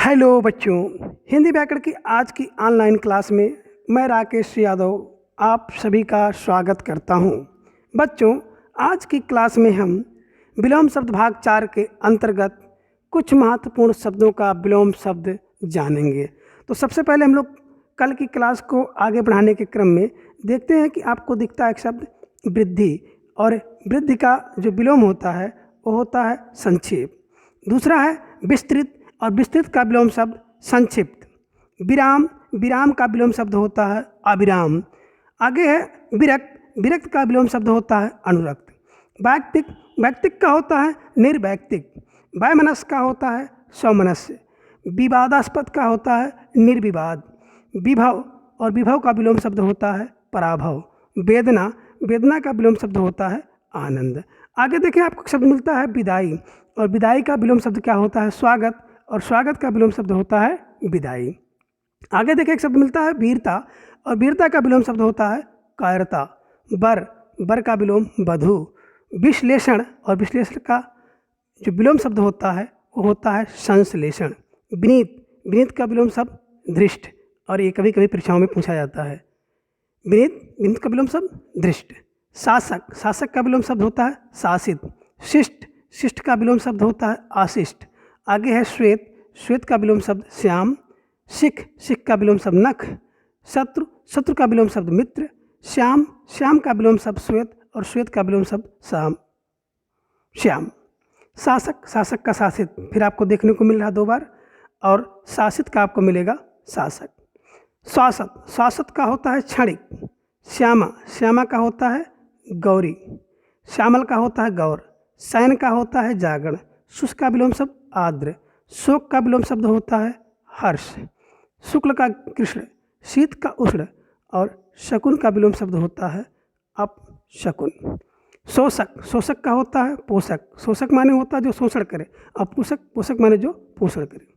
Hello बच्चों, हिंदी व्याकरण की आज की ऑनलाइन क्लास में मैं राकेश यादव आप सभी का स्वागत करता हूं। बच्चों, आज की क्लास में हम विलोम शब्द भाग 4 के अंतर्गत कुछ महत्वपूर्ण शब्दों का विलोम शब्द जानेंगे। तो सबसे पहले हम लोग कल की क्लास को आगे बढ़ाने के क्रम में देखते हैं कि आपको दिखता है एक शब्द वृद्धि, और वृद्धि का जो विलोम होता है वो होता है संक्षेप। दूसरा है विस्तृत, और विस्तृत का विलोम शब्द संक्षिप्त। विराम, विराम का विलोम शब्द होता है अविराम। आगे है विरक्त, विरक्त का विलोम शब्द होता है अनुरक्त। वैयक्तिक, वैयक्तिक का होता है निर्वैयक्तिक। वैमनस्य का होता है सौमनस्य। विवादास्पद का होता है निर्विवाद। विभव, और विभव का विलोम शब्द होता है पराभव। वेदना, वेदना का विलोम शब्द होता है आनंद। आगे देखें, आपको शब्द मिलता है विदाई, और विदाई का विलोम शब्द क्या होता है स्वागत, और स्वागत का विलोम शब्द होता है विदाई। आगे देखें, एक शब्द मिलता है वीरता, और वीरता का विलोम शब्द होता है कायरता। बर, बर का विलोम वधु। विश्लेषण, और विश्लेषण का जो विलोम शब्द होता है वो होता है संश्लेषण। विनीत, विनीत का विलोम शब्द धृष्ट, और ये कभी कभी परीक्षाओं में पूछा जाता है। विनीत, विनीत का विलोम शब्द धृष्ट। शासक, शासक का विलोम शब्द होता है शासित। शिष्ट, शिष्ट का विलोम शब्द होता है आशिष्ट। आगे है श्वेत, श्वेत का विलोम शब्द श्याम। सिख, सिख का विलोम शब्द नख। शत्रु, शत्रु का विलोम शब्द मित्र। श्याम, श्याम का विलोम शब्द श्वेत, और श्वेत का विलोम शब्द श्याम, श्याम। शासक, शासक का शासित फिर आपको देखने को मिल रहा 2 बार, और शासित का आपको मिलेगा शासक। स्वासत, स्वासत का होता है क्षणिक। श्यामा, श्यामा का होता है गौरी। श्यामल का होता है गौर। शयन का होता है जागरण। शुष्क का विलोम शब्द आर्द्र। शोक का विलोम शब्द होता है हर्ष। शुक्ल का कृष्ण, शीत का उष्ण, और शकुन का विलोम शब्द होता है अपशकुन। शोषक, शोषक का होता है पोषक। शोषक माने होता है जो शोषण करे, और पोषक, पोषक माने जो पोषण करे।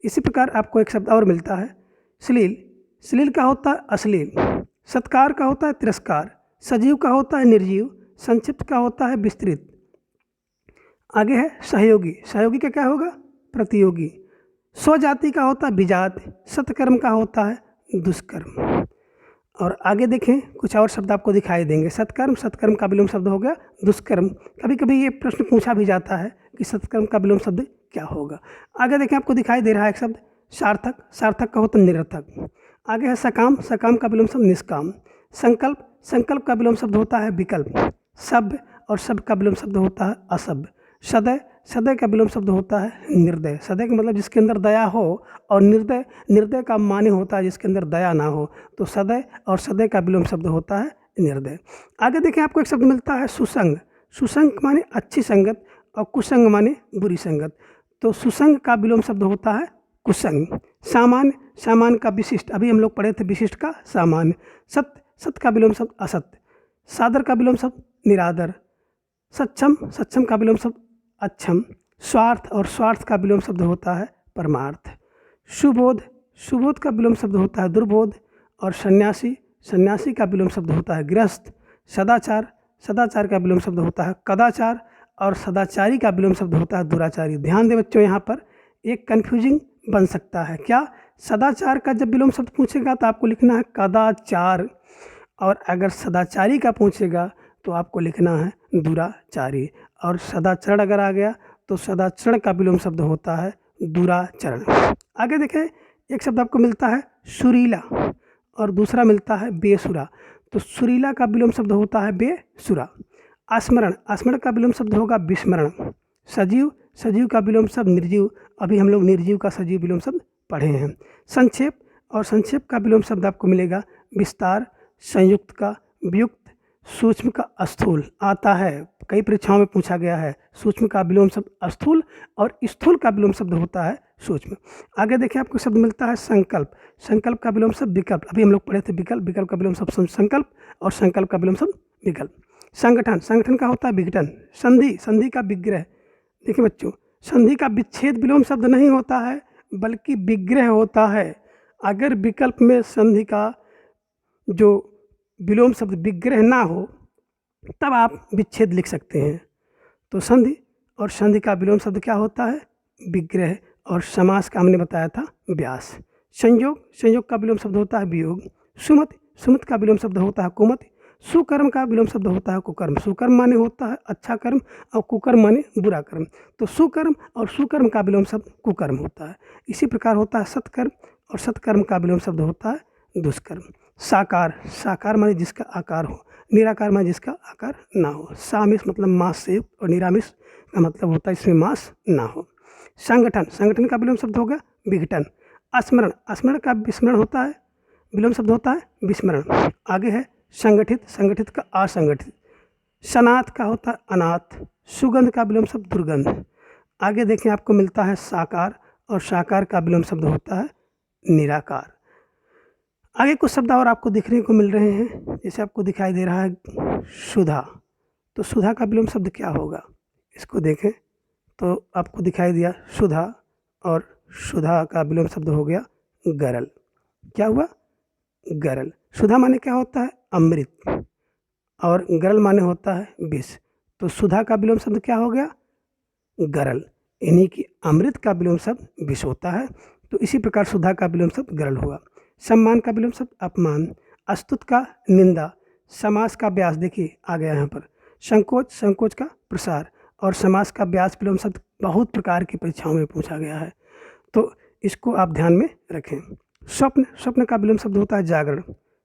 इसी प्रकार आपको एक शब्द और मिलता है श्लील, श्लील का होता है अश्लील। सत्कार का होता है तिरस्कार। सजीव का होता है निर्जीव। संक्षिप्त का होता है विस्तृत। आगे है सहयोगी, सहयोगी का क्या होगा प्रतियोगी। स्वजाति का होता है विजात। सत्कर्म का होता है दुष्कर्म। और आगे देखें, कुछ और शब्द आपको दिखाई देंगे। सत्कर्म, सत्कर्म का विलोम शब्द हो गया दुष्कर्म। कभी कभी ये प्रश्न पूछा भी जाता है कि सत्कर्म का विलोम शब्द क्या होगा। आगे देखें, आपको दिखाई दे रहा है एक शब्द सार्थक, सार्थक का होता है निरर्थक। आगे है सकाम, सकाम का विलोम शब्द निष्काम। संकल्प, संकल्प का विलोम शब्द होता है विकल्प। सभ्य, और सभ्य का विलोम शब्द होता है असभ्य। सदय, सदय का विलोम शब्द होता है निर्दय। सदय का मतलब जिसके अंदर दया हो, और निर्दय, निर्दय का माने होता है जिसके अंदर दया ना हो। तो सदय और सदय का विलोम शब्द होता है निर्दय। आगे देखें, आपको एक शब्द मिलता है सुसंग। सुसंग माने अच्छी संगत, और कुसंग माने बुरी संगत। तो सुसंग का विलोम शब्द होता है कुसंग। सामान्य, सामान्य का विशिष्ट, अभी हम लोग पढ़े थे विशिष्ट का सामान्य। सत्य, सत्य का विलोम शब्द असत्य। सादर का विलोम शब्द निरादर। सक्षम, सक्षम का विलोम शब्द अक्षम। स्वार्थ, और स्वार्थ का विलोम शब्द होता है परमार्थ। सुबोध, सुबोध का विलोम शब्द होता है दुर्बोध। और सन्यासी, सन्यासी का विलोम शब्द होता है गृहस्थ। सदाचार, सदाचार का विलोम शब्द होता है कदाचार। और सदाचारी का विलोम शब्द होता है दुराचारी। ध्यान दें बच्चों, यहाँ पर एक कन्फ्यूजिंग बन सकता है। क्या? सदाचार का जब विलोम शब्द पूछेगा तो आपको लिखना है कदाचार, और अगर सदाचारी का पूछेगा तो आपको लिखना है दुराचारी। और सदाचरण अगर आ गया तो सदाचरण का विलोम शब्द होता है दुराचरण। आगे देखें, एक शब्द आपको मिलता है सुरीला, और दूसरा मिलता है बेसुरा। तो सुरीला का विलोम शब्द होता है बेसुरा। स्मरण, स्मरण का विलोम शब्द होगा विस्मरण। सजीव, सजीव का विलोम शब्द निर्जीव। अभी हम लोग निर्जीव का सजीव विलोम शब्द पढ़े हैं। संक्षेप, और संक्षेप का विलोम शब्द आपको मिलेगा विस्तार। संयुक्त का वियुक्त। सूक्ष्म का स्थूल आता है, कई परीक्षाओं में पूछा गया है। सूक्ष्म का विलोम शब्द स्थूल, और स्थूल का विलोम शब्द होता है सूक्ष्म। आगे देखिए, आपको शब्द मिलता है संकल्प। संकल्प का विलोम शब्द विकल्प, अभी हम लोग पढ़े थे विकल्प। विकल्प का विलोम शब्द संकल्प, और संकल्प का विलोम शब्द विकल्प। संगठन, संगठन का होता है विघटन। संधि, संधि का विग्रह। देखिए बच्चों, संधि का विच्छेद विलोम शब्द नहीं होता है, बल्कि विग्रह होता है। अगर विकल्प में संधि का जो विलोम शब्द विग्रह ना हो तब आप विच्छेद लिख सकते हैं। तो संधि, और संधि का विलोम शब्द क्या होता है विग्रह, और समास का हमने बताया था व्यास। संयोग, संयोग का विलोम शब्द होता है वियोग। सुमति, सुमति का विलोम शब्द होता है कुमति। सुकर्म का विलोम शब्द होता है कुकर्म। सुकर्म माने होता है अच्छा कर्म और कुकर्म माने बुरा कर्म। तो सुकर्म और सुकर्म का विलोम शब्द कुकर्म होता है। इसी प्रकार होता है सत्कर्म और सत्कर्म का विलोम शब्द होता है दुष्कर्म। साकार, साकार माने जिसका आकार हो। निराकार माने जिसका आकार ना हो। सामिस मतलब मांस से युक्त और निरामिष का मतलब होता है इसमें मांस ना हो। संगठन, संगठन का विलोम शब्द होगा विघटन। स्मरण, स्मरण का विस्मरण होता है, विलोम शब्द होता है विस्मरण। आगे है संगठित, संगठित का असंगठित। सनाथ का होता है अनाथ। सुगंध का विलोम शब्द दुर्गंध। आगे देखें आपको मिलता है साकार और साकार का विलोम शब्द होता है निराकार। आगे कुछ शब्द और आपको दिखने को मिल रहे हैं, जैसे आपको दिखाई दे रहा है सुधा। तो सुधा का विलोम शब्द क्या होगा, इसको देखें तो आपको दिखाई दिया सुधा और सुधा का विलोम शब्द हो गया गरल। क्या हुआ, गरल। सुधा माने क्या होता है अमृत और गरल माने होता है विष। तो सुधा का विलोम शब्द क्या हो गया गरल, यानी कि अमृत का विलोम शब्द विष होता है। तो इसी प्रकार सुधा का विलोम शब्द गरल हुआ। सम्मान का विलोम शब्द अपमान। अस्तुत का निंदा। समास का व्यास, देखिए आ गया यहाँ पर। संकोच, संकोच का प्रसार। और समास का व्यास विलोम शब्द बहुत प्रकार की परीक्षाओं में पूछा गया है, तो इसको आप ध्यान में रखें। स्वप्न, स्वप्न का विलोम शब्द होता है जागरण।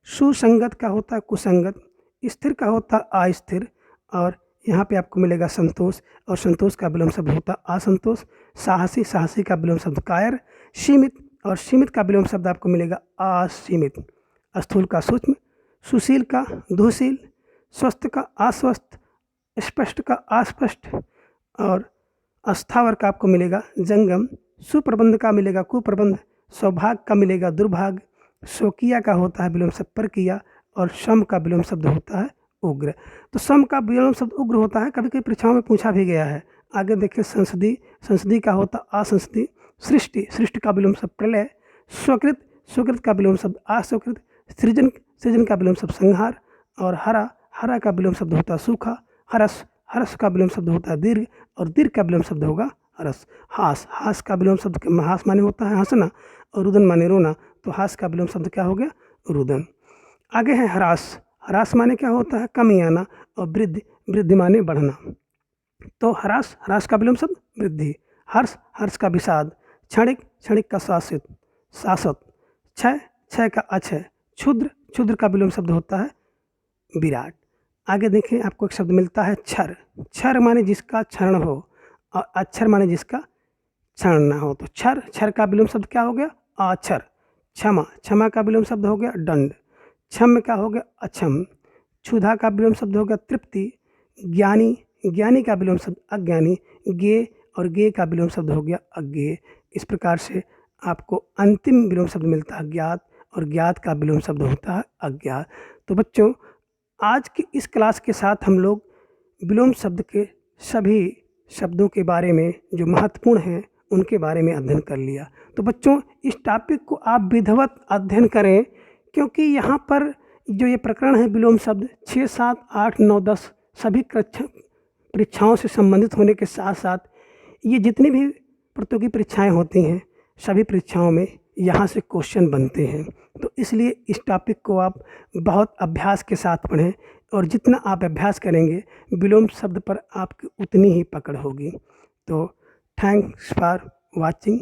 सुसंगत का होता है कुसंगत। स्थिर का होता है अस्थिर। और यहाँ पे आपको मिलेगा संतोष और संतोष का विलोम शब्द होता है असंतोष। साहसी, साहसी का विलोम शब्द कायर। सीमित और सीमित का विलोम शब्द आपको मिलेगा असीमित। स्थूल का सूक्ष्म। सुशील का दुशील। स्वस्थ का अस्वस्थ। स्पष्ट का अस्पष्ट। और अस्थावर का आपको मिलेगा जंगम। सुप्रबंध का मिलेगा कुप्रबंध। सौभाग्य का मिलेगा दुर्भाग्य। स्वकीय का होता है विलोम शब्द परकीय। और सम का विलोम शब्द होता है उग्र। तो सम का विलोम शब्द उग्र होता है, कभी कभी परीक्षाओं में पूछा भी गया है। आगे देखिए संसदीय, संसदीय का होता असंसदीय। सृष्टि, सृष्टि का विलोम शब्द प्रलय। स्वकृत, स्वकृत का विलोम शब्द असुकृत। सृजन, सृजन का विलोम शब्द संहार। और हरा, हरा का विलोम शब्द होता है सूखा। हरस, हरस का विलोम शब्द होता है दीर्घ। और दीर्घ का विलोम शब्द होगा हरस। हास, हास का विलोम शब्द हास माने होता है हंसना और रुदन माने रोना। तो हास का विलोम शब्द क्या हो गया रुदन। आगे है ह्रास, ह्रास माने क्या होता है कमी आना। और वृद्धि, वृद्धि माने बढ़ना। तो ह्रास, ह्रास का विलोम शब्द वृद्धि। हर्ष, हर्ष का विषाद। क्षणिक, क्षणिक का शासित, शासत। क्षय, क्षय का अक्षय। क्षुद्र, क्षुद्र का विलोम शब्द होता है विराट। आगे देखें आपको एक शब्द मिलता है क्षर। क्षर माने जिसका क्षरण हो और अक्षर माने जिसका क्षरण ना हो। तो क्षर, क्षर का विलोम शब्द क्या हो गया अक्षर। क्षमा, क्षमा का विलोम शब्द हो गया दंड। क्षम का हो गया अक्षम। क्षुधा का विलोम शब्द हो गया तृप्ति। ज्ञानी, ज्ञानी का विलोम शब्द अज्ञानी। ज्ञेय और ज्ञेय का विलोम शब्द हो गया अज्ञेय। इस प्रकार से आपको अंतिम विलोम शब्द मिलता है ज्ञात और ज्ञात का विलोम शब्द होता है अज्ञात। तो बच्चों आज की इस क्लास के साथ हम लोग विलोम शब्द के सभी शब्दों के बारे में जो महत्वपूर्ण हैं उनके बारे में अध्ययन कर लिया। तो बच्चों इस टॉपिक को आप विधिवत अध्ययन करें, क्योंकि यहाँ पर जो ये प्रकरण है विलोम शब्द 6, 7, 8, 9, 10 सभी परीक्षाओं से संबंधित होने के साथ साथ ये जितनी भी प्रतियोगी परीक्षाएं होती हैं सभी परीक्षाओं में यहाँ से क्वेश्चन बनते हैं। तो इसलिए इस टॉपिक को आप बहुत अभ्यास के साथ पढ़ें और जितना आप अभ्यास करेंगे विलोम शब्द पर आपकी उतनी ही पकड़ होगी। तो थैंक्स फॉर वाचिंग।